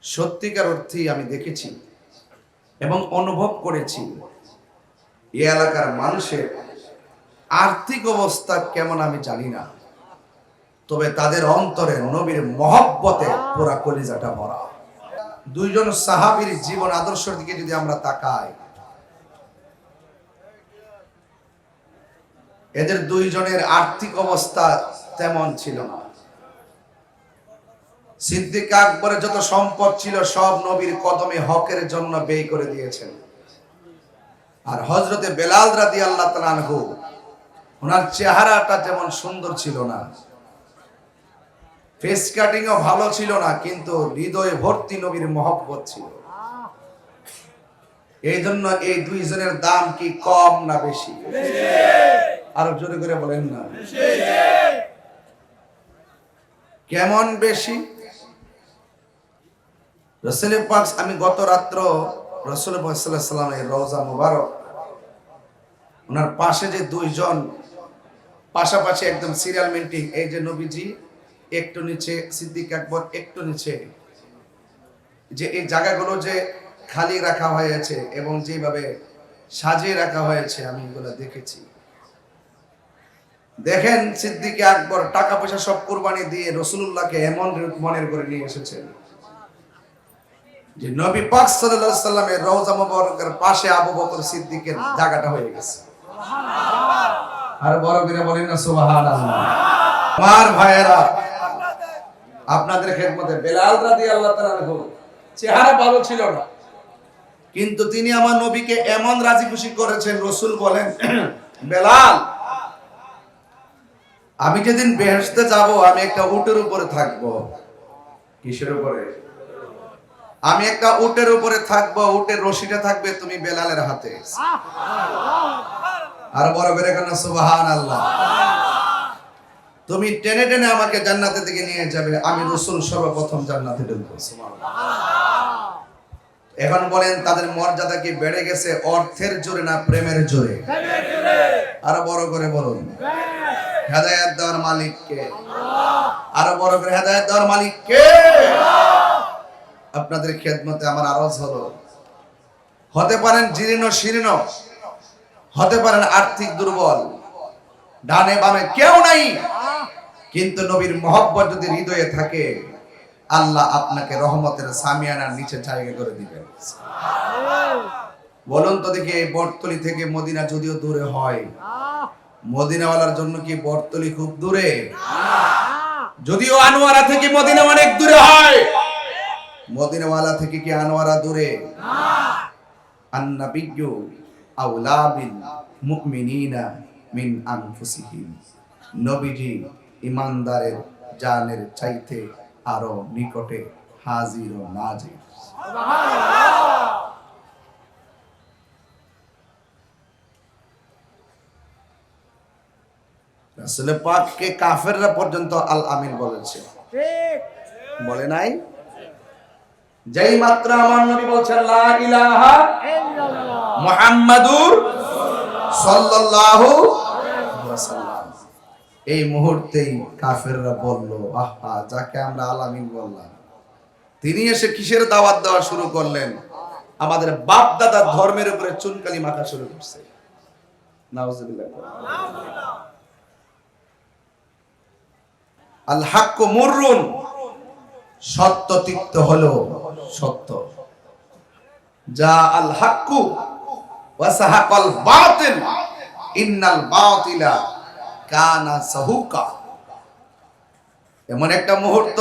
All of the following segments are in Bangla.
সত্যিকার অর্থেই আমি দেখেছি এবং অনুভব করেছি এই এলাকার মানুষের আর্থিক অবস্থা কেমন আমি জানি না, তবে তাদের অন্তরে নবীর মহব্বতে পুরা কলিজাটা ভরা। দুইজন সাহাবীর জীবন আদর্শের দিকে যদি আমরা তাকাই, এদের দুইজনের আর্থিক অবস্থা তেমন ছিল না। সিদ্দিক আকবরের যত সম্পদ ছিল সব নবীর কদমে হকের জন্য ব্যয় করে দিয়েছেন। আর হযরতে বেলাল রাদিয়াল্লাহু তাআলা আনহু, ওনার চেহারাটা যেমন সুন্দর ছিল না, ফেস কাটিংও ভালো ছিল না, কিন্তু হৃদয়ে ভর্তি নবীর মহব্বত ছিল। এই জন্য এই দুইজনের দাম কি কম না বেশি? আরো জোরে করে বলেন না। কেমন বেশি? রাসূল পাক, আমি গত রাত্র রাসূল পাক সাল্লাল্লাহু আলাইহি ওয়াসাল্লামের রওজা মুবারক, ওনার পাশে যে দুইজন পাশাপাশি একদম সিরিয়াল মেন্টিং, এই যে নবীজি একটু নিচে, সিদ্দিক আকবর একটু নিচে, যে এই জায়গাগুলো যে খালি রাখা হয়েছে এবং যেভাবে সাজিয়ে রাখা হয়েছে আমি এগুলো দেখেছি। দেখেন, সিদ্দিক আকবর টাকা পয়সা সব কুরবানি দিয়ে রাসূলুল্লাহকে এমন মনের করে নিয়ে এসেছেন যে নবী পাক সাল্লাল্লাহু আলাইহি ওয়াসাল্লামের রওজা মুবারকের পাশে আবু বকর সিদ্দিকের জায়গাটা হয়ে গেছে। আর বড় করে বলেন না সুবহানাল্লাহ। আমার ভাইয়েরা, আপনাদের খেদমতে বেলাল রাদিয়াল্লাহু তাআলা আনহু চেহারা ভালো ছিল না, কিন্তু তিনি আমার নবীকে এমন রাজি খুশি করেছেন। রাসূল বলেন, বেলাল, আমি যেদিন বেহেশতে যাব আমি একটা উটের উপরে থাকবো। কিসের উপরে? আমি একটা উটের উপরে থাকবো, উটের রশিটা থাকবে তুমি বেলালের হাতে। আর বড় করে কেন সুবহানাল্লাহ। তুমি টেনে টেনে আমাকে জান্নাতের দিকে নিয়ে যাবে, আমি রাসূল সর্বপ্রথম জান্নাতে ঢুকবো। এখন বলেন, তাদের মর্যাদা কি বেড়ে গেছে অর্থের জোরে না প্রেমের জোরে? আরো বড় করে বলুন। হেদায়েত দেওয়ার মালিক কে? আরো বড় করে, হেদায়েত দেওয়ার মালিক কে? আপনাদের খেদমতে আমার আরজ হলো, হতে পারেন জীর্ণ শীর্ণ, হতে পারেন আর্থিক দুর্বল, ডানে বামে কেউ নাই, কিন্তু নবীর মহব্বত যদি হৃদয়ে থাকে, আল্লাহ আপনাকে রহমতের সামিয়ানার নিচে জায়গা করে দিবেন। বলুন তো দেখি, এই বটতলী থেকে মদিনা যদিও দূরে হয়, মদিনাওয়ালার জন্য কি বটতলী খুব দূরে? যদিও আনোয়ারা থেকে মদিনা অনেক দূরে হয়, মদিনাওয়ালা থেকে কি আনোয়ারা দূরে? আন-নাবিয়্যু আওলা বিল মুমিনিনা মিন আনফুসিহিম। নবীজি ইমানদারের জানের চাইতে আরো নিকটে হাজির ও নাজির। সুবহানাল্লাহ। রাসূল পাককে কাফেররা পর্যন্ত আল আমিন বলেছে, ঠিক বলে নাই? যেই মাত্র আমার নবী বলছেন লা ইলাহা ইল্লাল্লাহ মুহাম্মাদুর সাল্লাল্লাহু আলাইহি ওয়াসাল্লাম, এই মুহূর্তেই কাফেররা বলল, আহা, যাকে আমরা আল আমিন বললাম, তিনি এসে কিসের দাওয়াত দেওয়া শুরু করলেন? আমাদের বাপ দাদার ধর্মের উপরে চুনকালি মাখা শুরু করছে। নাউজুবিল্লাহ। আল হাক্কু মুররুন, সত্য তিক্ত হলো সত্য। যা আল হাক্কু ওয়া সাহাকাল বাতিল ইন্নাল বাতিলা কানা সাহুকা। এমন একটা মুহূর্ত,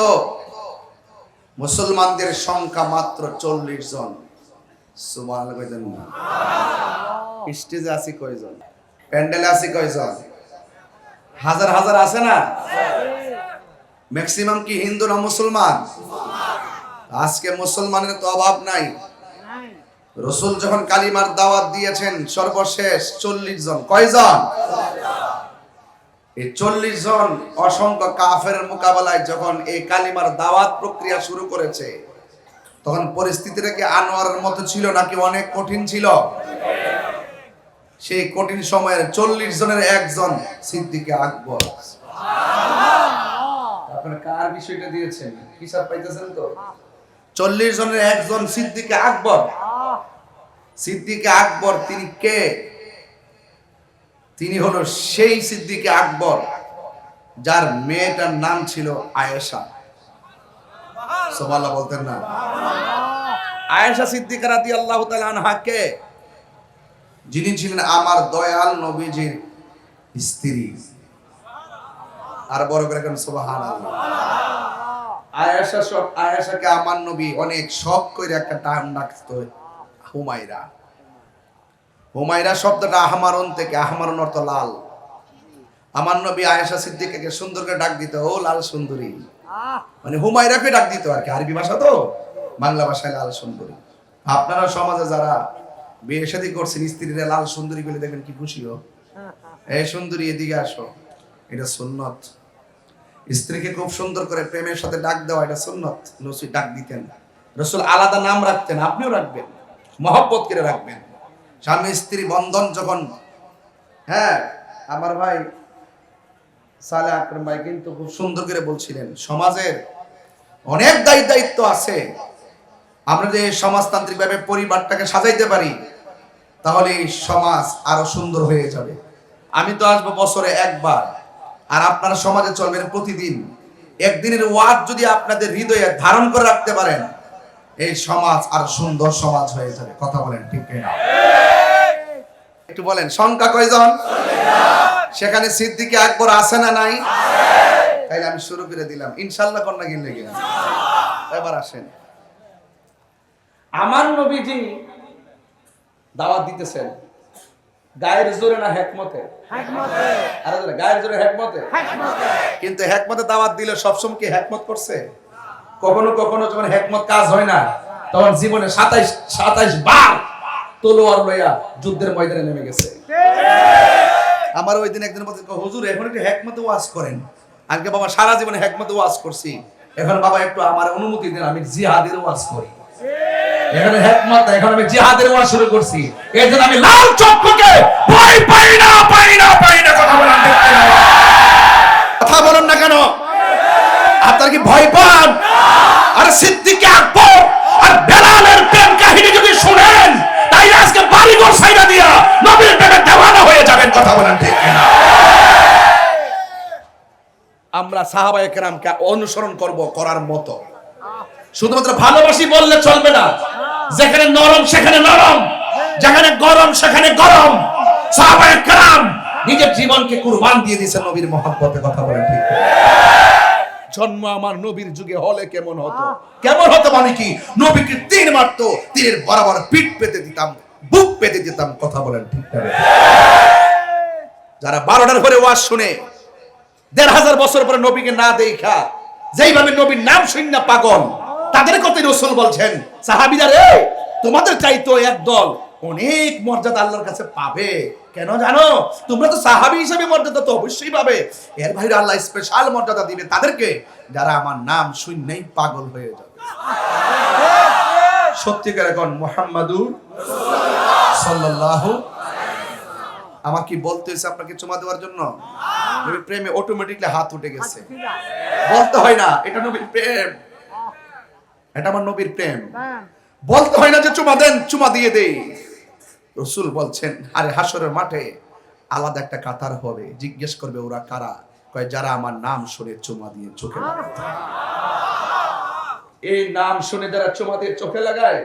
মুসলমানদের সংখ্যা মাত্র 40 জন। সুবহানাল্লাহ কয়জন? স্টেজে আছে কয়জন? প্যান্ডেলে আছে কয়জন? হাজার হাজার আছে না? ম্যাক্সিমাম কি হিন্দু না মুসলমান? আজকে মুসলমানের তো অভাব নাই। রাসূল যখন কালিমার দাওয়াত দিয়েছেন, সর্বশেষ 40 জন। কয়জন? এই 40 জন অসংখ্য কাফেরের মোকাবেলায় যখন এই কালিমার দাওয়াত প্রক্রিয়া শুরু করেছে, তখন পরিস্থিতিটা কি আনোয়ারের মতো ছিল নাকি অনেক কঠিন ছিল? সেই কঠিন সময়ের 40 জনের একজন সিদ্দিক আকবর। আপনারা কার বিষয়টা দিয়েছেন? হিসাব পাইতেছেন তো? 40 জনের একজন সিদ্দিকে আকবর। সিদ্দিকে আকবর তিনি কে? তিনি হলো সেই সিদ্দিকে আকবর যার মেয়েটার নাম ছিল আয়েশা। সুবহানাল্লাহ বলতেন না? আয়েশা সিদ্দিকা রাদিয়াল্লাহু তাআলা আনহা কে? যিনি ছিলেন আমার দয়াল নবীজির স্ত্রী। আর বড় করে কেন সুবহানাল্লাহ। আয়েশাকে আমার নবী অনেক শখ করে একটা নাম ডাকতো, হুমায়রা। হুমায়রা শব্দটা আহমারন থেকে, আহমারন অর্থ লাল। আমার নবী আয়েশা সিদ্দিকাকে সুন্দর করে ডাক দিত, ও লাল সুন্দরী, মানে হুমায়রাকে ডাক দিত আর কি। আরবি ভাষা তো, বাংলা ভাষায় লাল সুন্দরী। আপনারা সমাজে যারা বিয়ে শাদী করছেন, স্ত্রীরা লাল সুন্দরী বলে দেখবেন কি খুশিও। এই সুন্দরী এদিকে আসো, এটা সুন্নত। স্ত্রীকে খুব সুন্দর করে প্রেমের সাথে ডাক দেওয়া, এটা সুন্নত। নসি ডাক দিতেন, রাসূল আলাদা নাম রাখতেন, আপনিও রাখবেন, মহব্বত করে রাখবেন। স্বামী স্ত্রী বন্ধন যখন, হ্যাঁ আমার ভাই সালেহ আকরাম ভাই কিন্তু খুব সুন্দর করে বলছিলেন, সমাজের অনেক দায়িত্ব আছে। আমরা যে সমাজতান্ত্রিক ভাবে পরিবারটাকে সাজাইতে পারি, তাহলে এই সমাজ আরো সুন্দর হয়ে যাবে। আমি তো আসবো বছরে একবার, আর আপনারা সমাজে চলবেন প্রতিদিন। একদিনের ওয়াজ যদি আপনাদের হৃদয়ে ধারণ করে রাখতে পারেন, এই সমাজ আরো সুন্দর সমাজ হয়ে যাবে। কথা বলেন ঠিক কিনা? একটু বলেন, সংখ্যা কয়জন? সেখানে সিদ্দিকে আকবর আছে না নাই? তাইলে আমি শুরু করে দিলাম, ইনশাআল্লাহ কন্যা গিলে গেলাম। এবার আসেন, আমার নবীজি দাওয়াত দিতেছেন গায়ের জোরে না হেকমতে? হেকমতে। আরে গায়ের জোরে হেকমতে? হেকমতে। কিন্তু হেকমতে দাওয়াত দিলে সবসময় কি হেকমত করছে? কখনো কখনো যখন হেকমত কাজ হয় না, তখন জীবনে 27 বার তলোয়ার লইয়া যুদ্ধের ময়দানে নেমে গেছে। আমার ওই দিন একদিন বলতে, হুজুর এখন একটু হেকমতে ওয়াজ করেন। আজকে বাবা সারা জীবনে হেকমতে ওয়াজ করছি, এখন বাবা একটু আমার অনুমতি দেন, আমি জিহাদের ওয়াজ করি। এখানে হেকমত, এখন আমি জিহাদের ওয়াজ শুরু করছি। এর জন্য আমি লাল চক্ষুকে ভয় পাই না। কথা বলেন না কেন? আপনারা কি ভয় পান? আর সিদ্দিকে আকবর আর বেলালের প্রেম কাহিনী যদি শুনেন, তাইলে আজকে বাড়িঘর ছাইড়া দিয়া নবীর প্রেমে দেওয়ানা হয়ে যাবেন। কথা বলেন ঠিক কিনা? আমরা সাহাবায়ে কেরামকে অনুসরণ করব করার মতো। শুধুমাত্র ভালোবাসি বললে চলবে না। যেখানে নরম সেখানে নরম, যেখানে গরম সেখানে গরম। সাহাবায়ে কেরাম নিজের জীবনকে কুরবান দিয়ে দিয়েছেন নবীর মহব্বতে। কথা বলেন ঠিক? জন্ম আমার নবীর যুগে হলে কেমন হতো? কেমন হতো মানে কি? নবীকে তীর মারতো, তীরের বরাবর পিঠ পেতে দিতাম, বুক পেতে দিতাম। কথা বলেন ঠিক? যারা 12টার পরে ওয়াজ শুনে 1500 বছর পরে নবীকে না দেখা যেইভাবে নবীর নাম শুননা পাগল, তাদের কথাই রাসূল বলছেন, সাহাবীরা রে, তোমাদের চাইতো একদল অনেক মর্যাদা আল্লাহর কাছে পাবে। কেন জানো? তোমরা তো সাহাবী হিসেবে মর্যাদা তো অবশ্যই পাবে, এর বাইরে আল্লাহ স্পেশাল মর্যাদা দিবে তাদেরকে, যারা আমার নাম শুনলেই পাগল হয়ে যাবে। সত্যিকার এখন মুহাম্মাদুর রাসূলুল্লাহ সাল্লাল্লাহু। আমার কি বলতে হয়েছে আপনাকে চুমা দেওয়ার জন্য? নবীর প্রেমে অটোমেটিকলি হাত উঠে গেছে, বলতে হয় না এটা নবীর প্রেম, এটা আমার নবীর প্রেম। বলতে হয় না যে চুমা দেন, চুমা দিয়ে দেই। রাসূল বলছেন, আরে হাসরের মাঠে আলাদা একটা কাতার হবে, জিজ্ঞেস করবে ওরা কারা? কয় যারা আমার নাম শুনে চুমা দিয়ে চোখে লাগায়। এই নাম শুনে যারা চুমা দিয়ে চোখে লাগায়,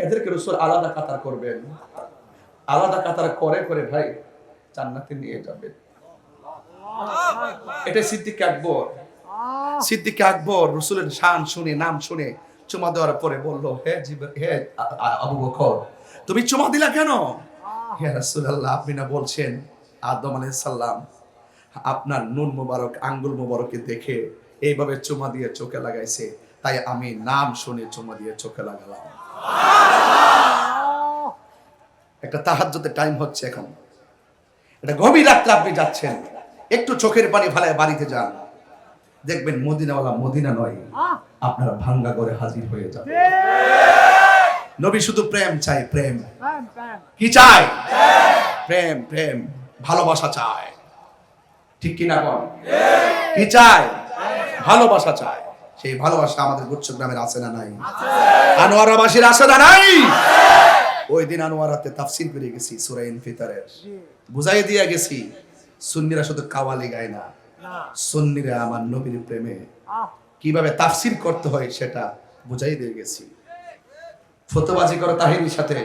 এদেরকে রাসূল আলাদা কাতার করবেন। আলাদা কাতার করে করে ভাই জান্নাতে নিয়ে যাবেন। এটা সিদ্দিক আকবর। সিদ্দিক আকবর রাসূলের শান শুনে, নাম শুনে চুমা দেওয়ার পরে বলল, হে আবু বকর, তুমি চুমা দিলা কেন? হে রাসূলুল্লাহ, আপনি না বলছেন আদম আলাইহিস সালাম আপনার নুন মোবারক আঙ্গুল মোবারককে দেখে এইভাবে চুমা দিয়ে চোখে লাগাইছে, তাই আমি নাম শুনে চুমা দিয়ে চোখে লাগালাম। একটা তাহাজ্জুদের টাইম হচ্ছে এখন, এটা গভীর রাত্রে আপনি যাচ্ছেন, একটু চোখের পানি ফেলায় বাড়িতে যান, দেখবেন মদিনাওয়ালা মদিনা নয়, আপনারা ভাঙ্গা করে হাজির হয়ে যাবে। নবী শুধু প্রেম চাই, প্রেম। কি চাই? প্রেম, প্রেম, ভালোবাসা চায়। ঠিক কিনা বল? কি চাই? ভালোবাসা চায়। সেই ভালোবাসা আমাদের গুচ্ছ গ্রামের আছে না নাই? আনোয়ারাবাসীর আছে না নাই? ওই দিন আনোয়ারাতে তাফসীর করে গেছি সূরা ইনফিতারের, বুঝাই দিয়ে গেছি সুন্নিরা শুধু কাওয়ালি গায় না, সুন্নিরা আমার নবীর প্রেমে কিভাবে তাফসীর করতে হয় সেটা বুঝাই দিয়ে গেছি। ফতোয়াজি করে তাহিরির সাথে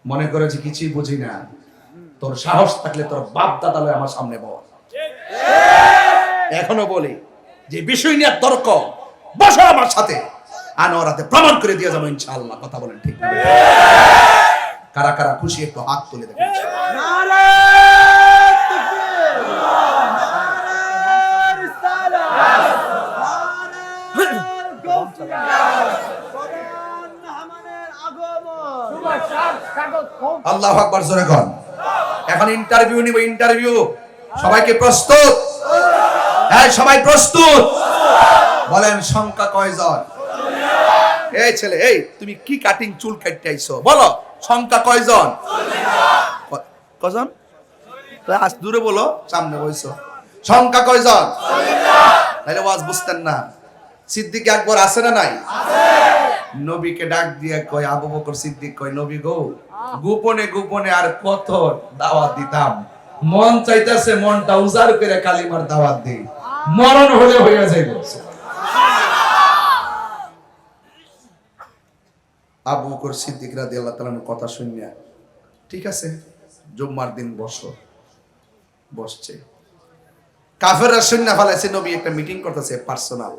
মনে করে যে কিছুই বুঝি না, তোর সাহস থাকলে তোর বাপ দাদা লয় আমার সামনে বল। এখনো বলি যে বিষয় নিয়ে তর্ক, বসো আমার সাথে, আনোয়ারাতে প্রমাণ করে দিয়ে যাবো ইনশাআল্লাহ। কথা বলেন ঠিক না? কারা কারা খুশি একটু হাত তুলে দেবেন। আল্লাহু আকবার, জোরে কোন। এখন ইন্টারভিউ নিব, ইন্টারভিউ। সবাইকে প্রস্তুত? হ্যাঁ, সবাই প্রস্তুত? বলেন সংখ্যা কয়জন? এই ছেলে, এই তুমি কি কাটিং চুল কাটতে আইছো, বলো সংখ্যা কয়জন? কয়জন? আজ দূরে বলো, সামনে বইছো। সংখ্যা কয়জন? তাহলে ওয়াজ বুঝতেন না। সিদ্দিক আকবর আছে না নাই? নবীকে ডাক দিয়ে কয়, আবু বকর সিদ্দিক কয়, নবী গো, গোপনে গোপনে আর কত দাওয়াত দিতাম, মন চাইতেছে মনটা উজাড় করে কালিমার দাওয়াত দিই, মরণ হলে হইয়া যাইব। আবু বকর সিদ্দিক রাদিয়াল্লাহু তাআলার কথা শুনিয়া, ঠিক আছে জুম্মার দিন বসো। বসছে, কাফেররা শুনিয়া ফেলাইছে নবী একটা মিটিং করতেছে পার্সোনাল।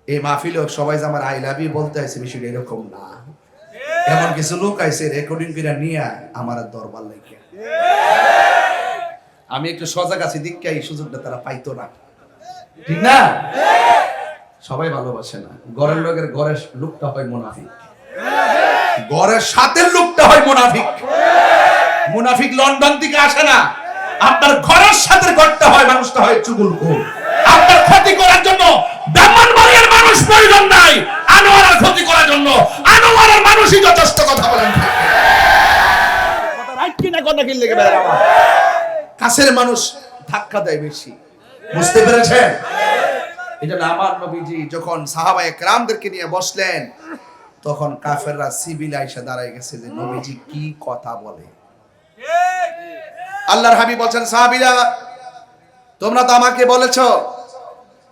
এই মাহফিলে সবাই যে আমার আই লাভ ইউ বলতে আইছে, বিষয়টা এরকম না। এমন কিছু লোক আইছে রেকর্ডিং করে নিয়ে আমার দরবার লাগে। আমি একটু সজাগ আছি, দিককে এই সুযোগটা তারা পাইতো না, ঠিক না? সবাই ভালোবাসে না। ঘরের লোকের ঘরের লোকটা হয় মুনাফিক, ঘরের সাথের লোকটা হয় মুনাফিক। মুনাফিক লন্ডন থেকে আসে না, আপনার ঘরের সাথে ঘরটা হয়, মানুষটা হয় চুগুলখোর। আপনার ক্ষতি করার জন্য ব্রাহ্মণবাড়িয়ার মানুষ প্রয়োজন নাই, আনোয়ারের ক্ষতি করার জন্য আনোয়ারের মানুষই যথেষ্ট। কথা বলেন কথা রাইট কিনা? কথা কি লেগে বেড়ায়? আমার কাছের মানুষ ধাক্কা দেয় বেশি, বুঝতে পেরেছেন? এটা না, আমার নবীজি যখন সাহাবায়ে কেরামদেরকে নিয়ে বসলেন, তখন কাফেররা সিভিল আইসা দাঁড়ায় গেছে যে নবীজি কি কথা বলে। আল্লাহর হাবিব বলেন, সাহাবীরা তোমরা তো আমাকে বলেছো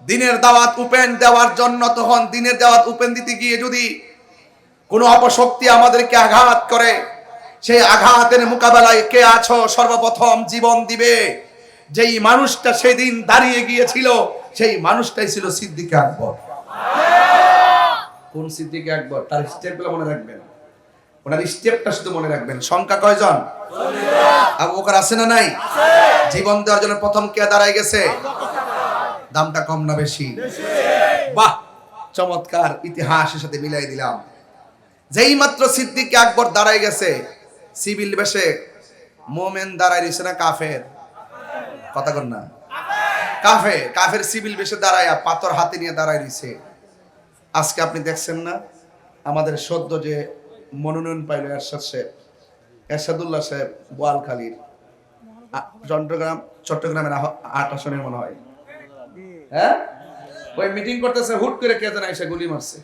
দিনের দাওয়াত ওপেন দেওয়ার জন্য, তখন দিনের দাওয়াত ওপেন দিতে গিয়ে যদি কোনো অপশক্তি আমাদেরকে আঘাত করে, সেই আঘাতের মোকাবেলায় কে আছো সর্বপ্রথম জীবন দিবে? যেই মানুষটা সেদিন দাঁড়িয়ে গিয়েছিল, সেই মানুষটাই ছিল সিদ্দিক আকবর। কোন সিদ্দিক আকবর? তার স্টেপগুলো মনে রাখবেন, ওনার স্টেপটা শুধু মনে রাখবেন। সংখ্যা কয়জন? আবু বকর আছে না নাই? জীবন দেওয়ার জন্য প্রথম কে দাঁড়ায় গেছে? দামটা কম না বেশি? বাহ, চমৎকার, ইতিহাসের সাথে মিলাই দিলাম। যেই মাত্র সিদ্দিক আকবর দাঁড়ায় গেছে, সিভিল বেশে মোমেন দাঁড়ায় রয়েছে না কাফের? কথা কর না, কাফের। কাফের সিভিল বেশে দাঁড়ায় পাথর হাতে নিয়ে দাঁড়ায় রয়েছে। আজকে আপনি দেখছেন না আমাদের সদ্য যে মনোনয়ন পাইল এরশাদুল্লাহ সাহেব বোয়ালখালীর, চট্টগ্রামের ৮ আসনের মনে হয়, হ্যাঁ, ওই মিটিং করতেছে, হুট করে কে যেন এসে গুলি মারছে।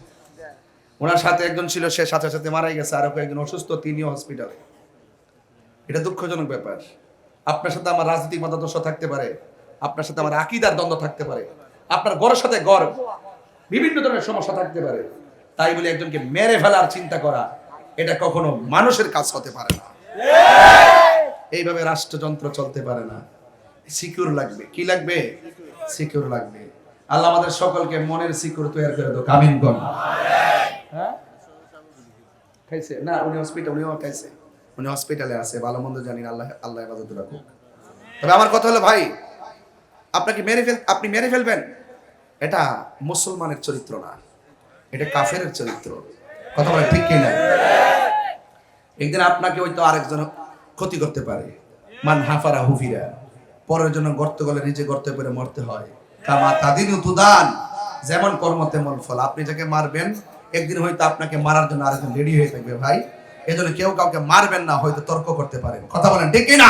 ওনার সাথে একজন ছিল, সে সাথে সাথে মারা গেছে, আর একজন অসুস্থ, তিনিও হসপিটালে। এটা দুঃখজনক ব্যাপার। আপনার সাথে আমার রাজনৈতিক মতাদর্শ থাকতে পারে, আপনার সাথে আমার আকীদার দ্বন্দ্ব থাকতে পারে, আপনার ঘরের সাথে ঘর বিভিন্ন ধরনের সমস্যা থাকতে পারে, তাই বলে একজনকে মেরে ফেলার চিন্তা করা, এটা কখনো মানুষের কাজ হতে পারে না। এইভাবে রাষ্ট্রযন্ত্র চলতে পারে না। সিকিউর লাগবে। কি লাগবে? সিকিউর লাগবে। আল্লাহ আমাদের সকলকে মনের সিকিউর তৈরি করে দাও, আমিন বল। হ্যাঁ, খাইছে না? উনি খাইছে, উনি হসপিটালে আছে, ভালো মন্দ জানি না, আল্লাহ হেফাজত রাখুক। তবে আমার কথা হলো, ভাই আপনি মেরে ফেলবেন, এটা মুসলমানের চরিত্র না, এটা কাফেরের চরিত্র। কথা বলে ঠিক কিনা? একদিন আপনাকে হয়তো আরেকজন ক্ষতি করতে পারে। মান হাফারা হুফিরা, পরের জন্য গর্ত গলে নিজে গর্তে পড়ে মরতে হয়। কামা তাদিনু তুদান, যেমন কর্ম তেমন ফল। আপনি যাকে মারবেন, একদিন হয়তো আপনাকে মারার জন্য আরেকজন রেডি হয়ে থাকবে। ভাই, এজন্য কেউ কাউকে মারবেন না, হয়তো তর্ক করতে পারেন। কথা বলেন ঠিক কিনা?